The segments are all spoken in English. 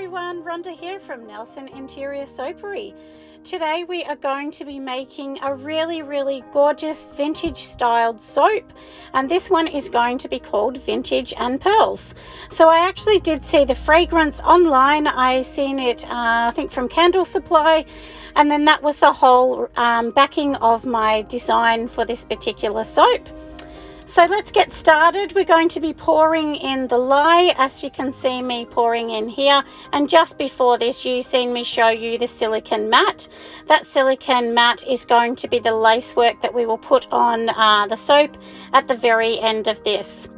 everyone, Rhonda here from Nelson Interior Soapery. Today we are going to be making a really gorgeous vintage styled soap, and this one is going to be called Vintage and Pearls. So I actually did see the fragrance online. I seen it I think from Candle Supply, and then that was the whole backing of my design for this particular soap. So let's get started. We're going to be pouring in the lye, as you can see me pouring in here. And just before this, you've seen me show you the silicone mat. That silicone mat is going to be the lace work that we will put on the soap at the very end of this.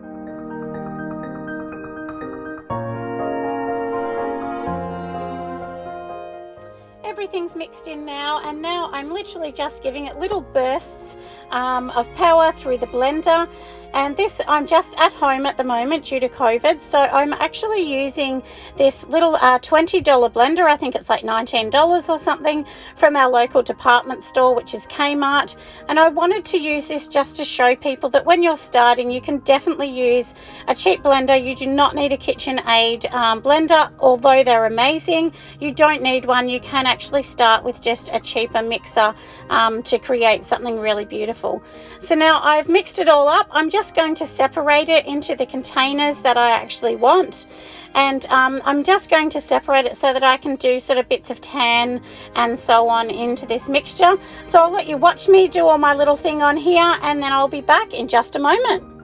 Everything's mixed in now, and now I'm literally just giving it little bursts of power through the blender. And this, I'm just at home at the moment due to COVID, so I'm actually using this little $20 blender. I think it's like $19 or something, from our local department store, which is Kmart. And I wanted to use this just to show people that when you're starting, you can definitely use a cheap blender. You do not need a KitchenAid blender, although they're amazing. You don't need one. You can actually start with just a cheaper mixer to create something really beautiful. So now I've mixed it all up. I'm just going to separate it into the containers that I actually want, and I'm just going to separate it so that I can do sort of bits of tan and so on into this mixture. So I'll let you watch me do all my little thing on here, and then I'll be back in just a moment.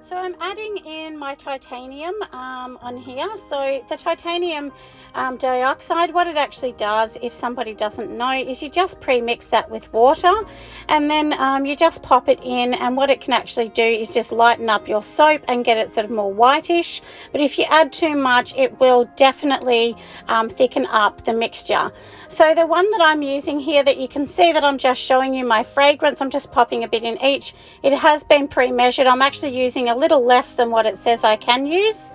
So I'm adding in my titanium on here. So the titanium dioxide, what it actually does, if somebody doesn't know, is you just pre-mix that with water, and then you just pop it in, and what it can actually do is just lighten up your soap and get it sort of more whitish. But if you add too much, it will definitely thicken up the mixture. So the one that I'm using here, that you can see that I'm just showing you my fragrance, I'm just popping a bit in each. It has been pre-measured. I'm actually using a little less than what it says I can use.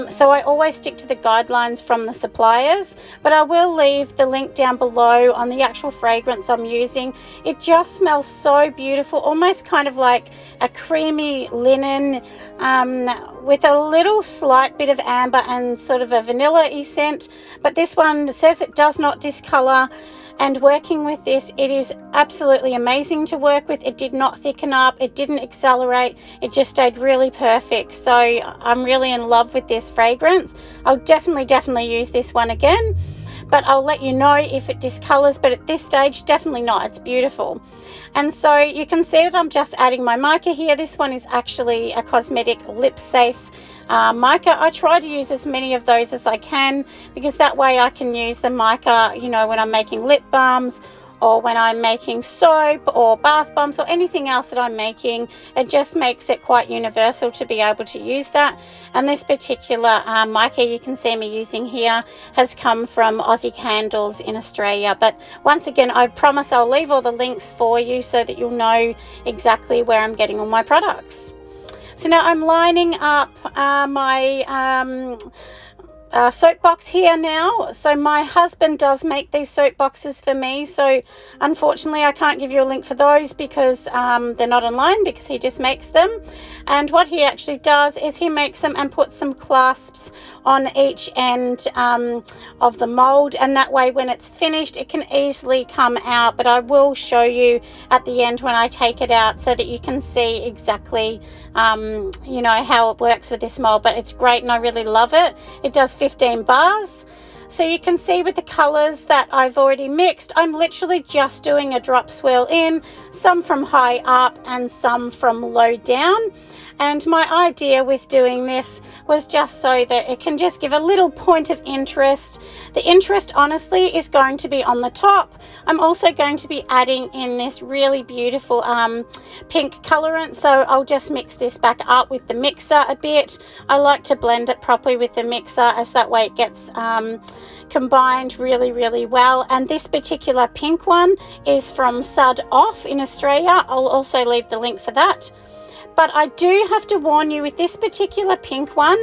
So I always stick to the guidelines from the suppliers, but I will leave the link down below on the actual fragrance I'm using. It just smells so beautiful, almost kind of like a creamy linen with a little slight bit of amber and sort of a vanilla-y scent. But this one says it does not discolor. And working with this, it is absolutely amazing to work with. It did not thicken up, it didn't accelerate, it just stayed really perfect. So I'm really in love with this fragrance. I'll definitely use this one again, but I'll let you know if it discolors. But at this stage, definitely not. It's beautiful. And so you can see that I'm just adding my mica here. This one is actually a cosmetic lip safe mica. I try to use as many of those as I can, because that way I can use the mica, you know, when I'm making lip balms, or when I'm making soap or bath bombs or anything else that I'm making. It just makes it quite universal to be able to use that. And this particular mica you can see me using here has come from Aussie Candles in Australia. But once again, I promise I'll leave all the links for you so that you'll know exactly where I'm getting all my products. So now I'm lining up my soap box here now. So my husband does make these soap boxes for me, so unfortunately I can't give you a link for those because they're not online, because he just makes them. And what he actually does is he makes them and puts some clasps on each end of the mold, and that way when it's finished it can easily come out. But I will show you at the end when I take it out so that you can see exactly you know, how it works with this mold. But it's great and I really love it. It does 15 bars. So you can see with the colors that I've already mixed, I'm literally just doing a drop swirl in, some from high up and some from low down. And my idea with doing this was just so that it can just give a little point of interest. The interest honestly is going to be on the top. I'm also going to be adding in this really beautiful pink colorant, so I'll just mix this back up with the mixer a bit. I like to blend it properly with the mixer, as that way it gets combined really well. And this particular pink one is from Sud Off in Australia. I'll also leave the link for that. But I do have to warn you, with this particular pink one,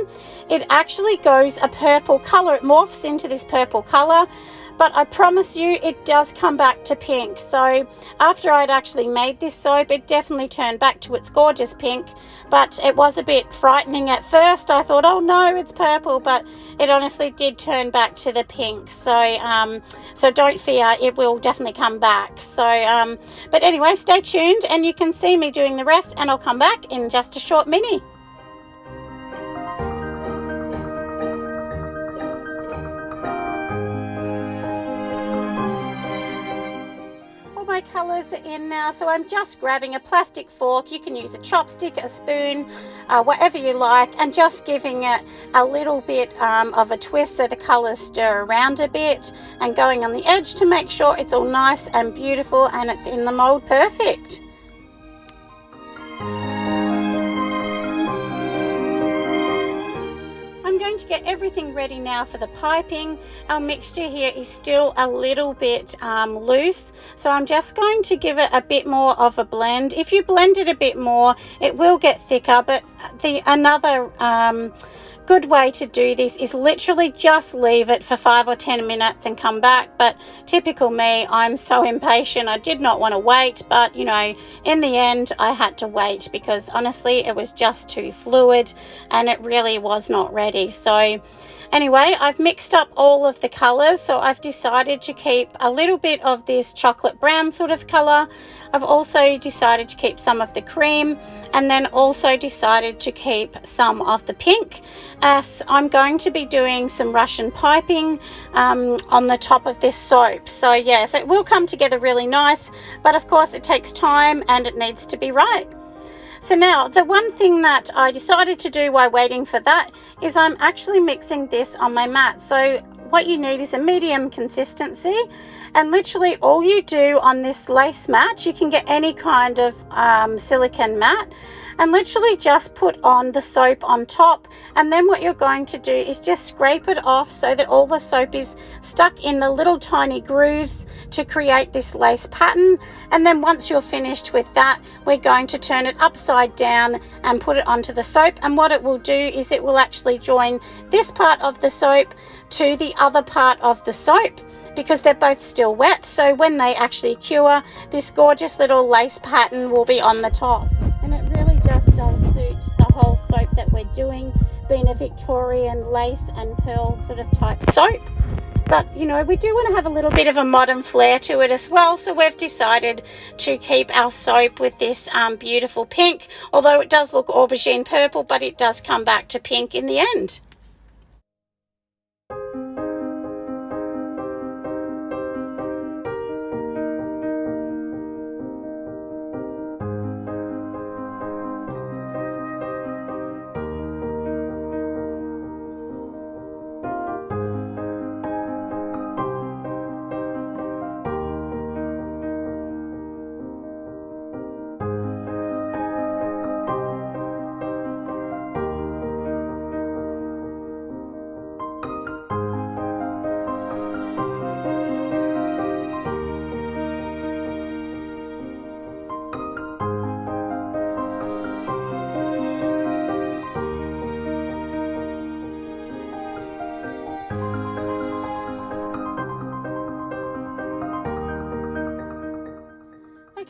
it actually goes a purple color. It morphs into this purple color, but I promise you it does come back to pink. So after I'd actually made this soap, it definitely turned back to its gorgeous pink, but it was a bit frightening at first. I thought, oh no, it's purple, but it honestly did turn back to the pink. So so don't fear, it will definitely come back. So but anyway, stay tuned and you can see me doing the rest, and I'll come back in just a short mini. My colors are in now, so I'm just grabbing a plastic fork. You can use a chopstick, a spoon, whatever you like, and just giving it a little bit of a twist so the colors stir around a bit, and going on the edge to make sure it's all nice and beautiful and it's in the mold perfect. I'm going to get everything ready now for the piping. Our mixture here is still a little bit loose, so I'm just going to give it a bit more of a blend. If you blend it a bit more, it will get thicker, but another good way to do this is literally just leave it for 5 or 10 minutes and come back. But typical me, I'm so impatient. I did not want to wait, but you know, in the end I had to wait because honestly it was just too fluid and it really was not ready. So anyway, I've mixed up all of the colors, so I've decided to keep a little bit of this chocolate brown sort of color. I've also decided to keep some of the cream, and then also decided to keep some of the pink, as I'm going to be doing some Russian piping on the top of this soap. So yeah, so it will come together really nice, but of course it takes time and it needs to be right. So now the one thing that I decided to do while waiting for that is I'm actually mixing this on my mat. So what you need is a medium consistency, and literally all you do on this lace mat, you can get any kind of silicone mat, and literally just put on the soap on top, and then what you're going to do is just scrape it off so that all the soap is stuck in the little tiny grooves to create this lace pattern. And then once you're finished with that, we're going to turn it upside down and put it onto the soap, and what it will do is it will actually join this part of the soap to the other part of the soap, because they're both still wet. So when they actually cure, this gorgeous little lace pattern will be on the top, and it really just does suit the whole soap that we're doing, being a Victorian lace and pearl sort of type soap. But you know, we do want to have a little bit of a modern flair to it as well, so we've decided to keep our soap with this beautiful pink, although it does look aubergine purple, but it does come back to pink in the end.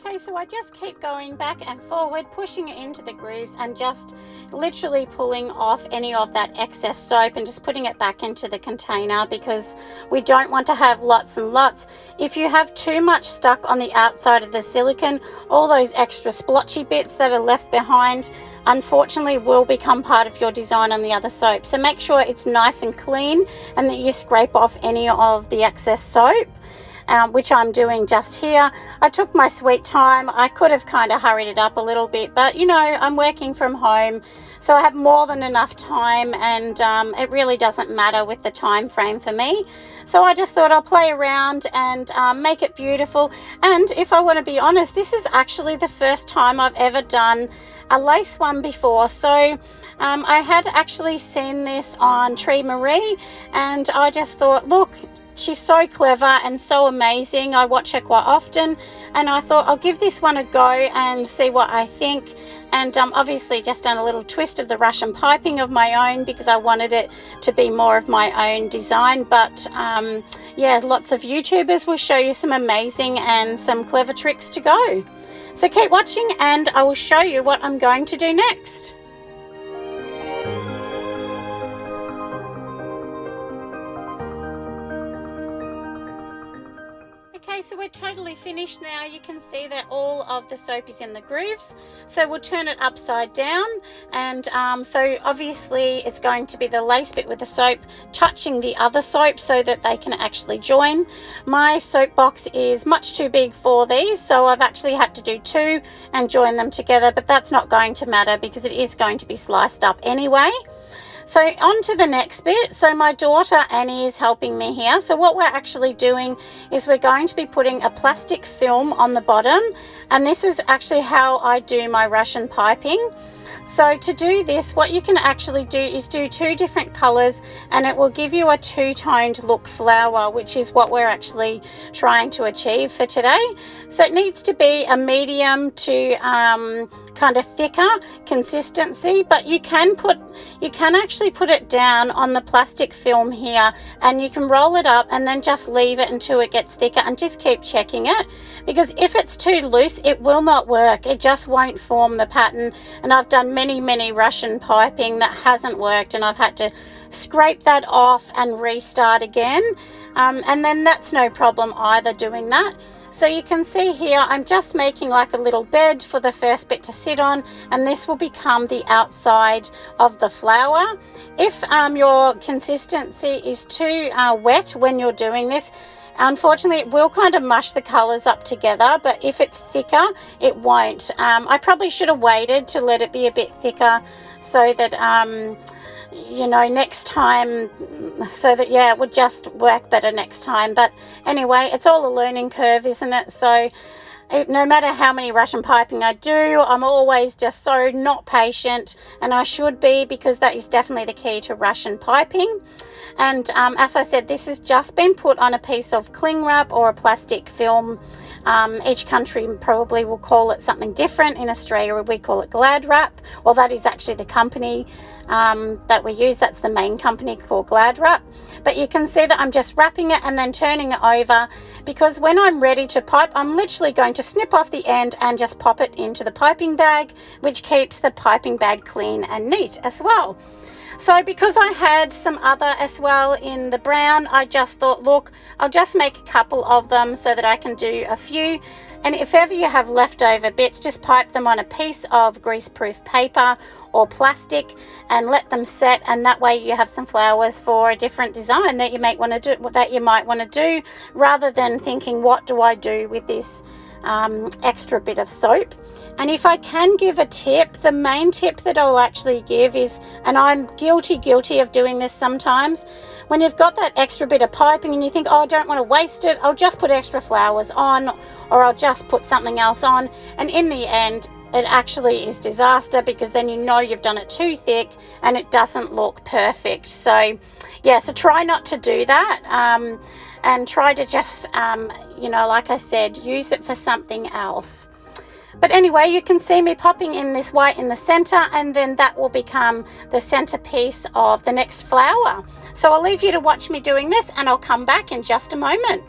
Okay, so I just keep going back and forward, pushing it into the grooves and just literally pulling off any of that excess soap and just putting it back into the container, because we don't want to have lots and lots. If you have too much stuck on the outside of the silicone, all those extra splotchy bits that are left behind unfortunately will become part of your design on the other soap. So make sure it's nice and clean and that you scrape off any of the excess soap. Which I'm doing just here. I took my sweet time. I could have kind of hurried it up a little bit, but you know, I'm working from home, so I have more than enough time, and it really doesn't matter with the time frame for me. So I just thought I'll play around and make it beautiful. And if I want to be honest, this is actually the first time I've ever done a lace one before. So I had actually seen this on Tree Marie, and I just thought, look, she's so clever and so amazing. I watch her quite often, and I thought I'll give this one a go and see what I think. and obviously just done a little twist of the Russian piping of my own because I wanted it to be more of my own design. But yeah, lots of YouTubers will show you some amazing and some clever tricks to go. So keep watching and I will show you what I'm going to do next. Okay, so we're totally finished now. You can see that all of the soap is in the grooves. So we'll turn it upside down, and so obviously it's going to be the lace bit with the soap touching the other soap so that they can actually join. My soap box is much too big for these, so I've actually had to do two and join them together, but that's not going to matter because it is going to be sliced up anyway. So on to the next bit. So my daughter Annie is helping me here. So what we're actually doing is we're going to be putting a plastic film on the bottom, and this is actually how I do my Russian piping. So to do this, what you can actually do is do two different colors, and it will give you a two-toned look flower, which is what we're actually trying to achieve for today. So it needs to be a medium to kind of thicker consistency, but you can actually put it down on the plastic film here, and you can roll it up and then just leave it until it gets thicker and just keep checking it, because if it's too loose it will not work. It just won't form the pattern, and I've done many Russian piping that hasn't worked, and I've had to scrape that off and restart again, and then that's no problem either doing that. So you can see here I'm just making like a little bed for the first bit to sit on, and this will become the outside of the flower. If your consistency is too wet when you're doing this, unfortunately it will kind of mush the colors up together, but if it's thicker it won't. I probably should have waited to let it be a bit thicker so that you know, next time, so that yeah, it would just work better next time. But anyway, it's all a learning curve, isn't it? So no matter how many Russian piping I do, I'm always just so not patient, and I should be, because that is definitely the key to Russian piping. And as I said, this has just been put on a piece of cling wrap or a plastic film. Each country probably will call it something different. In Australia we call it Glad Wrap. Well, that is actually the company that we use. That's the main company, called Glad Wrap. But you can see that I'm just wrapping it and then turning it over, because when I'm ready to pipe, I'm literally going to snip off the end and just pop it into the piping bag, which keeps the piping bag clean and neat as well. So because I had some other as well in the brown, I just thought, look, I'll just make a couple of them so that I can do a few. And if ever you have leftover bits, just pipe them on a piece of greaseproof paper or plastic and let them set, and that way you have some flowers for a different design that you might want to do, rather than thinking, what do I do with this extra bit of soap? And if I can give a tip, the main tip that I'll actually give is, and I'm guilty of doing this sometimes, when you've got that extra bit of piping and you think, oh, I don't want to waste it, I'll just put extra flowers on, or I'll just put something else on, and in the end it actually is disaster, because then you know you've done it too thick and it doesn't look perfect. So yeah, so try not to do that, and try to just you know, like I said, use it for something else. But anyway, you can see me popping in this white in the center, and then that will become the centerpiece of the next flower. So I'll leave you to watch me doing this, and I'll come back in just a moment.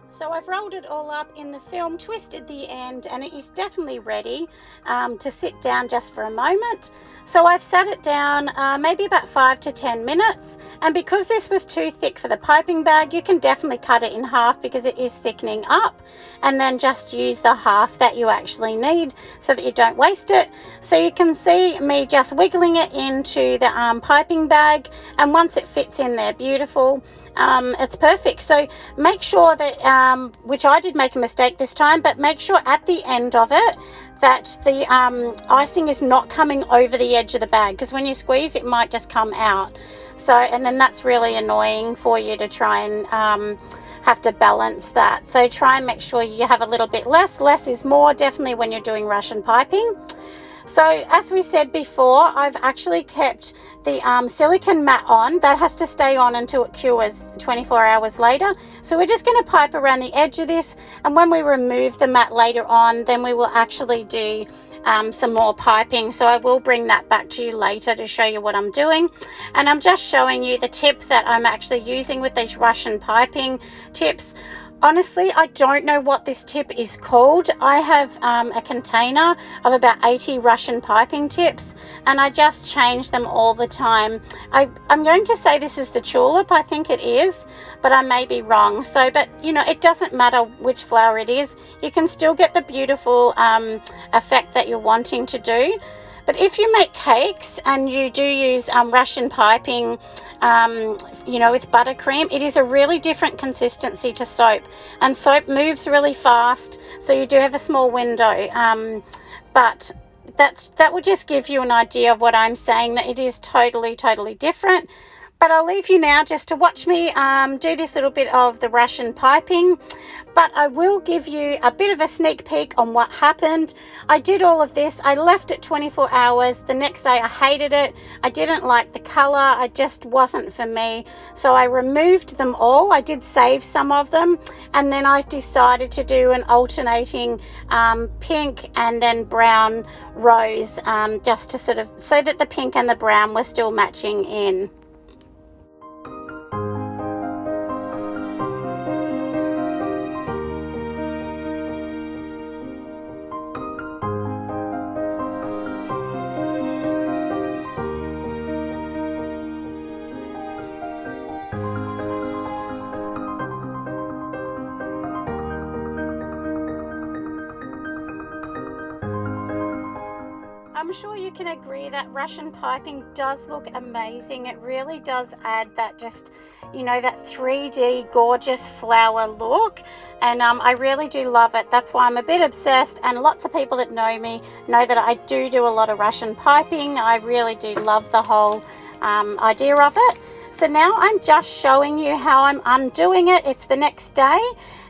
So I've rolled it all up in the film, twisted the end, and it is definitely ready to sit down just for a moment. So I've sat it down maybe about 5 to 10 minutes, and because this was too thick for the piping bag, you can definitely cut it in half because it is thickening up, and then just use the half that you actually need so that you don't waste it. So you can see me just wiggling it into the piping bag, and once it fits in there, beautiful. it's perfect. So make sure that, which I did make a mistake this time, but make sure at the end of it that the icing is not coming over the edge of the bag, because when you squeeze it might just come out. So, and then that's really annoying for you to try and have to balance that. So try and make sure you have a little bit less. Less is more, definitely when you're doing Russian piping. So as we said before, I've actually kept the silicone mat on. That has to stay on until it cures 24 hours later. So we're just going to pipe around the edge of this, and when we remove the mat later on, then we will actually do some more piping. So I will bring that back to you later to show you what I'm doing. And I'm just showing you the tip that I'm actually using with these Russian piping tips. Honestly, I don't know what this tip is called. I have a container of about 80 Russian piping tips, and I just change them all the time. I'm going to say this is the tulip. I think it is, but I may be wrong. So, but you know, it doesn't matter which flower it is. You can still get the beautiful effect that you're wanting to do. But if you make cakes and you do use Russian piping, you know, with buttercream, it is a really different consistency to soap, and soap moves really fast, so you do have a small window. But that will just give you an idea of what I'm saying, that it is totally different. But I'll leave you now just to watch me do this little bit of the Russian piping. But I will give you a bit of a sneak peek on what happened. I did all of this. I left it 24 hours. The next day I hated it. I didn't like the color. It just wasn't for me. So I removed them all. I did save some of them. And then I decided to do an alternating pink and then brown rose, just to sort of, so that the pink and the brown were still matching in. I'm sure you can agree that Russian piping does look amazing. It really does add that, just, you know, that 3D gorgeous flower look, and I really do love it. That's why I'm a bit obsessed, and lots of people that know me know that I do a lot of Russian piping. I really do love the whole idea of it. So now I'm just showing you how I'm undoing it. It's the next day,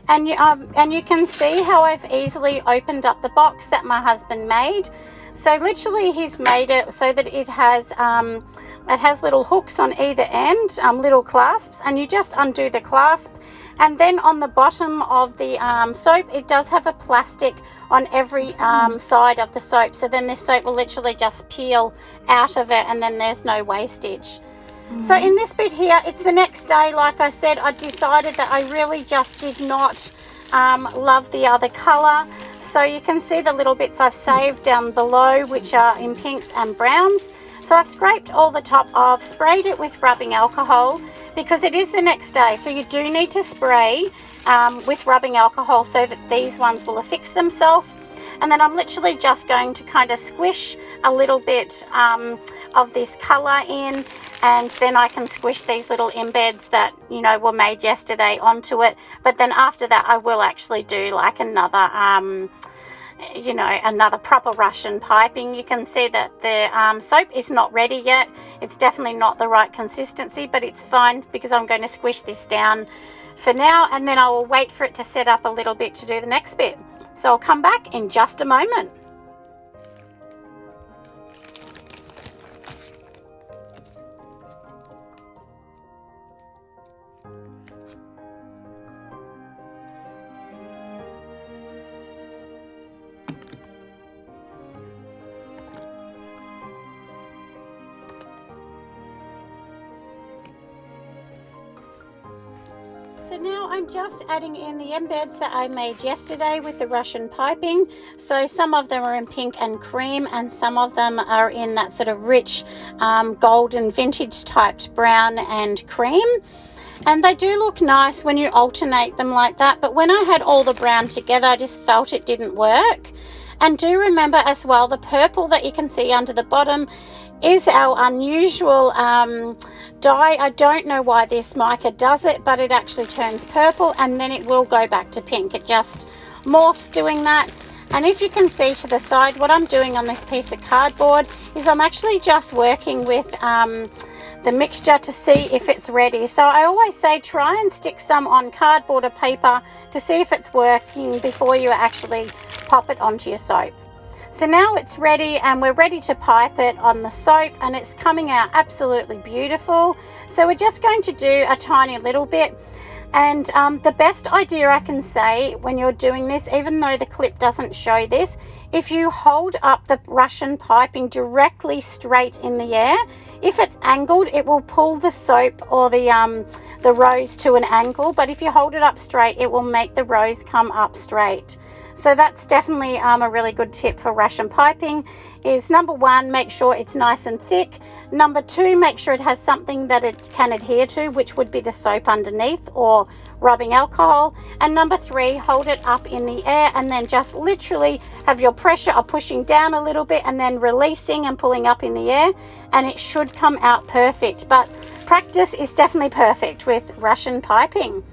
and you can see how I've easily opened up the box that my husband made. So literally he's made it so that it has little hooks on either end, little clasps, and you just undo the clasp. And then on the bottom of the soap, it does have a plastic on every side of the soap. So then this soap will literally just peel out of it, and then there's no wastage. So in this bit here, it's the next day. Like I said, I decided that I really just did not love the other color. So you can see the little bits I've saved down below, which are in pinks and browns. So I've scraped all the top off, sprayed it with rubbing alcohol, because it is the next day. So you do need to spray with rubbing alcohol so that these ones will affix themselves. And then I'm literally just going to kind of squish a little bit of this color in, and then I can squish these little embeds that, you know, were made yesterday onto it. But then after that, I will actually do like another, you know, another proper Russian piping. You can see that the soap is not ready yet. It's definitely not the right consistency, but it's fine because I'm going to squish this down for now, and then I will wait for it to set up a little bit to do the next bit. So I'll come back in just a moment. So now I'm just adding in the embeds that I made yesterday with the Russian piping. So some of them are in pink and cream, and some of them are in that sort of rich golden vintage typed brown and cream. And they do look nice when you alternate them like that, but when I had all the brown together, I just felt it didn't work. And do remember as well, the purple that you can see under the bottom is our unusual dye. I don't know why this mica does it, but it actually turns purple and then it will go back to pink. It just morphs doing that. And if you can see to the side, what I'm doing on this piece of cardboard is I'm actually just working with the mixture to see if it's ready. So I always say try and stick some on cardboard or paper to see if it's working before you actually pop it onto your soap. So now it's ready and we're ready to pipe it on the soap, and it's coming out absolutely beautiful. So we're just going to do a tiny little bit. And the best idea I can say when you're doing this, even though the clip doesn't show this, if you hold up the Russian piping directly straight in the air, if it's angled, it will pull the soap or the rose to an angle. But if you hold it up straight, it will make the rose come up straight. So that's definitely a really good tip for Russian piping is, number one, make sure it's nice and thick. Number two, make sure it has something that it can adhere to, which would be the soap underneath or rubbing alcohol. And number three, hold it up in the air and then just literally have your pressure of pushing down a little bit and then releasing and pulling up in the air, and it should come out perfect. But practice is definitely perfect with Russian piping.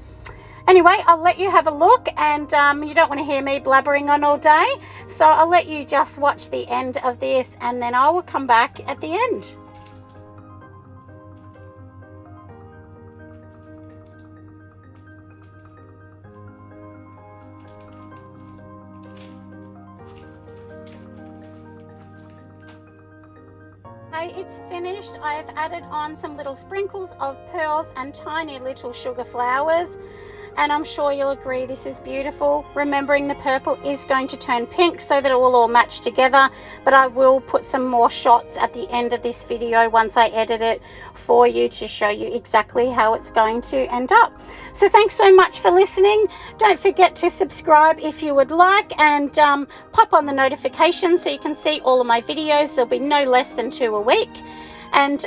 Anyway, I'll let you have a look, and you don't want to hear me blabbering on all day, so I'll let you just watch the end of this and then I will come back at the end. Okay, it's finished. I've added on some little sprinkles of pearls and tiny little sugar flowers, and I'm sure you'll agree this is beautiful. Remembering the purple is going to turn pink so that it will all match together, but I will put some more shots at the end of this video once I edit it for you to show you exactly how it's going to end up. So thanks so much for listening. Don't forget to subscribe if you would like, and pop on the notifications so you can see all of my videos. There'll be no less than 2 a week. And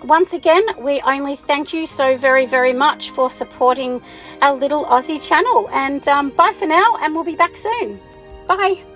once again, we only thank you so very, very much for supporting our little Aussie channel. And bye for now, and we'll be back soon. Bye.